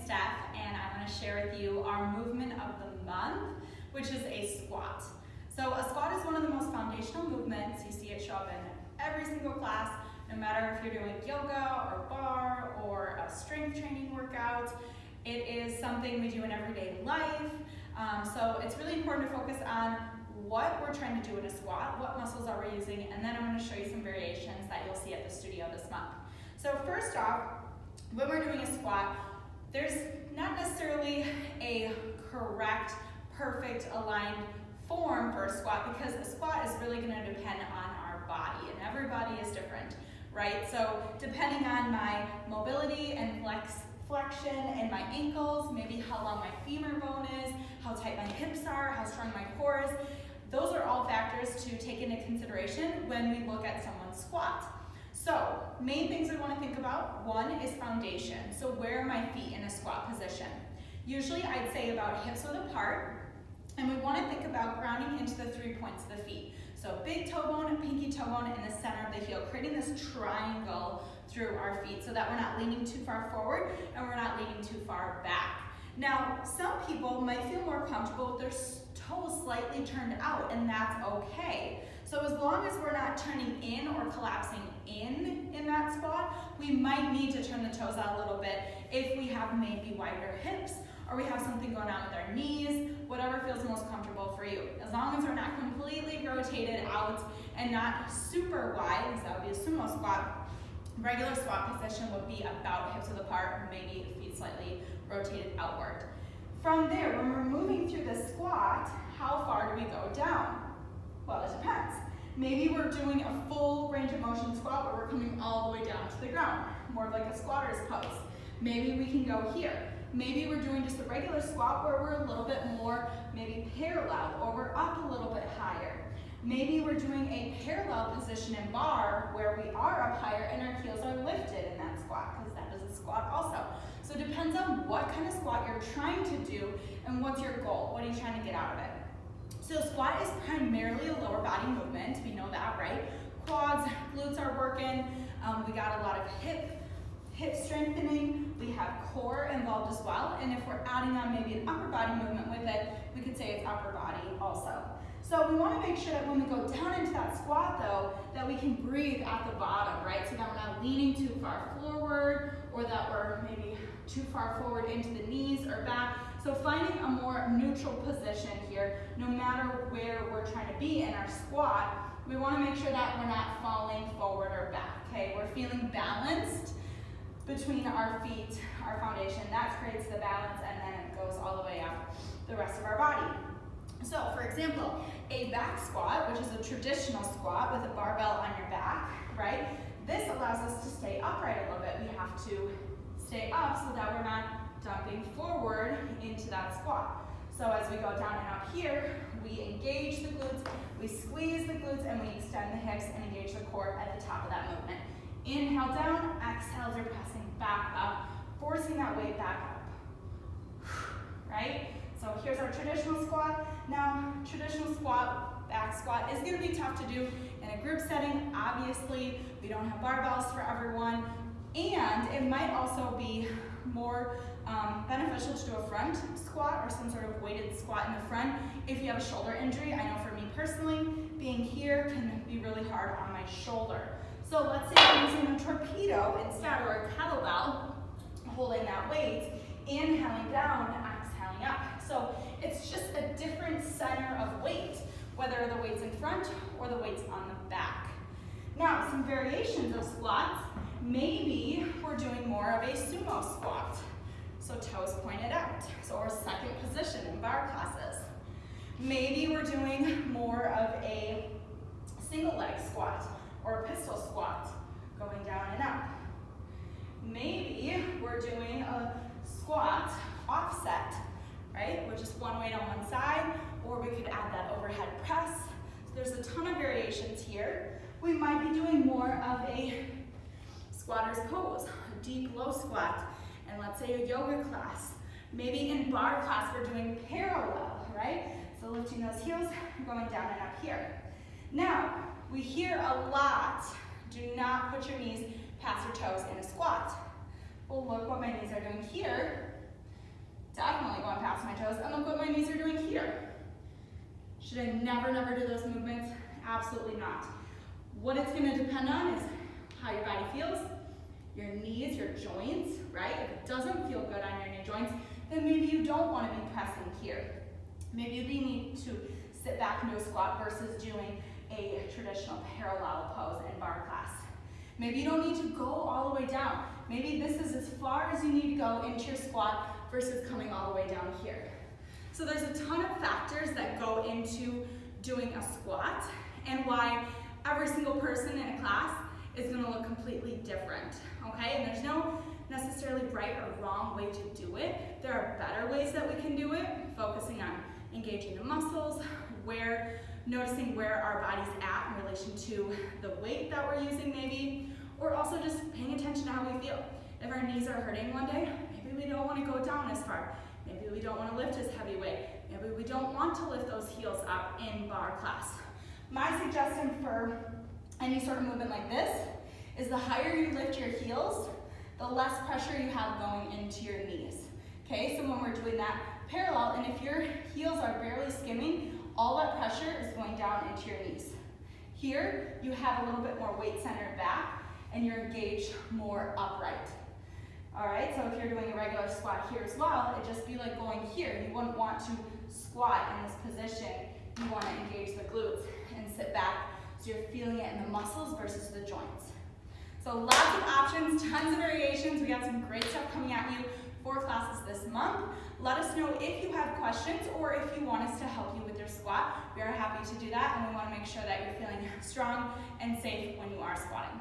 Steph, and I want to share with you our movement of the month, which is a squat. So a squat is one of the most foundational movements. You see it show up in every single class, no matter if you're doing yoga or bar or a strength training workout. It is something we do in everyday life. So it's really important to focus on what we're trying to do in a squat, what muscles are we using, and then I'm going to show you some variations that you'll see at the studio this month. So first off, when we're doing a squat, there's not necessarily a correct, perfect, aligned form for a squat, because a squat is really going to depend on our body, and everybody is different, right? So depending on my mobility and flexion and my ankles, maybe how long my femur bone is, how tight my hips are, how strong my core is, those are all factors to take into consideration when we look at someone's squat. So, main things we want to think about, one is foundation. So where are my feet in a squat position? Usually I'd say about hips width apart, and we want to think about grounding into the 3 points of the feet. So big toe bone, pinky toe bone in the center of the heel, creating this triangle through our feet so that we're not leaning too far forward and we're not leaning too far back. Now, some people might feel more comfortable with their toes slightly turned out, and that's okay. So as long as we're not turning in or collapsing in that spot, we might need to turn the toes out a little bit if we have maybe wider hips or we have something going on with our knees, whatever feels most comfortable for you. As long as we're not completely rotated out and not super wide, because that would be a sumo squat. Regular squat position would be about hips width apart, maybe feet slightly rotated outward. From there, when we're moving through the squat, how far do we go down? Well, it depends. Maybe we're doing a full range of motion squat where we're coming all the way down to the ground, more like a squatter's pose. Maybe we can go here. Maybe we're doing just a regular squat where we're a little bit more maybe parallel, or we're up a little bit higher. Maybe we're doing a parallel position in bar where we are up higher and our heels are lifted in that squat, because that is a squat also. So it depends on what kind of squat you're trying to do and what's your goal. What are you trying to get out of it? So squat is primarily a lower body movement, we know that, right? Quads, glutes are working, we got a lot of hip strengthening, we have core involved as well, and if we're adding on maybe an upper body movement with it, we could say it's upper body also. So we want to make sure that when we go down into that squat though, that we can breathe at the bottom, right? So that we're not leaning too far forward, or that we're maybe too far forward into the knees or back. So finding a more neutral position here, no matter where we're trying to be in our squat, we want to make sure that we're not falling forward or back, okay? We're feeling balanced between our feet, our foundation. That creates the balance, and then it goes all the way up the rest of our body. So for example, a back squat, which is a traditional squat with a barbell on your back, right? This allows us to stay upright a little bit. We have to stay up so that we're not dumping forward into that squat. So as we go down and up here, we engage the glutes, we squeeze the glutes, and we extend the hips and engage the core at the top of that movement. Inhale down, exhale as you're pressing back up, forcing that weight back up, right? So here's our traditional squat. Now, traditional squat, back squat is gonna be tough to do in a group setting. Obviously, we don't have barbells for everyone, and it might also be more beneficial to do a front squat or some sort of weighted squat in the front if you have a shoulder injury. I know for me personally, being here can be really hard on my shoulder. So let's say I'm using a torpedo instead, or a kettlebell, holding that weight, inhaling down, exhaling up. So it's just a different center of weight, whether the weight's in front or the weight's on the back. Now, some variations of squats. Maybe we're doing more of a sumo squat. So toes pointed out, so our second position in bar classes. Maybe we're doing more of a single leg squat or a pistol squat, going down and up. Maybe we're doing a squat offset, right? With just one weight on one side, or we could add that overhead press. So there's a ton of variations here. We might be doing more of a squatter's pose, a deep low squat, and let's say a yoga class. Maybe in bar class we're doing parallel, right? So lifting those heels, going down and up here. Now, we hear a lot, do not put your knees past your toes in a squat. Well, look what my knees are doing here Should I never do those movements? Absolutely not. What it's gonna depend on is how your body feels, your knees, your joints, right? If it doesn't feel good on your knee joints, then maybe you don't wanna be pressing here. Maybe you need to sit back into a squat versus doing a traditional parallel pose in bar class. Maybe you don't need to go all the way down. Maybe this is as far as you need to go into your squat versus coming all the way down here. So there's a ton of factors that go into doing a squat and why every single person in a class is gonna look completely different, okay? And there's no necessarily right or wrong way to do it. There are better ways that we can do it, focusing on engaging the muscles, noticing where our body's at in relation to the weight that we're using maybe, or also just paying attention to how we feel. If our knees are hurting one day, maybe we don't want to go down as far. Maybe we don't want to lift as heavy weight. Maybe we don't want to lift those heels up in bar class. My suggestion for any sort of movement like this is the higher you lift your heels, the less pressure you have going into your knees. Okay, so when we're doing that parallel, and if your heels are barely skimming, all that pressure is going down into your knees. Here, you have a little bit more weight centered back, and you're engaged more upright. All right, so if you're doing a regular squat here as well, it'd just be like going here. You wouldn't want to squat in this position. You want to engage the glutes and sit back so you're feeling it in the muscles versus the joints. So lots of options, tons of variations. We got some great stuff coming at you for classes this month. Let us know if you have questions or if you want us to help you with your squat. We are happy to do that, and we want to make sure that you're feeling strong and safe when you are squatting.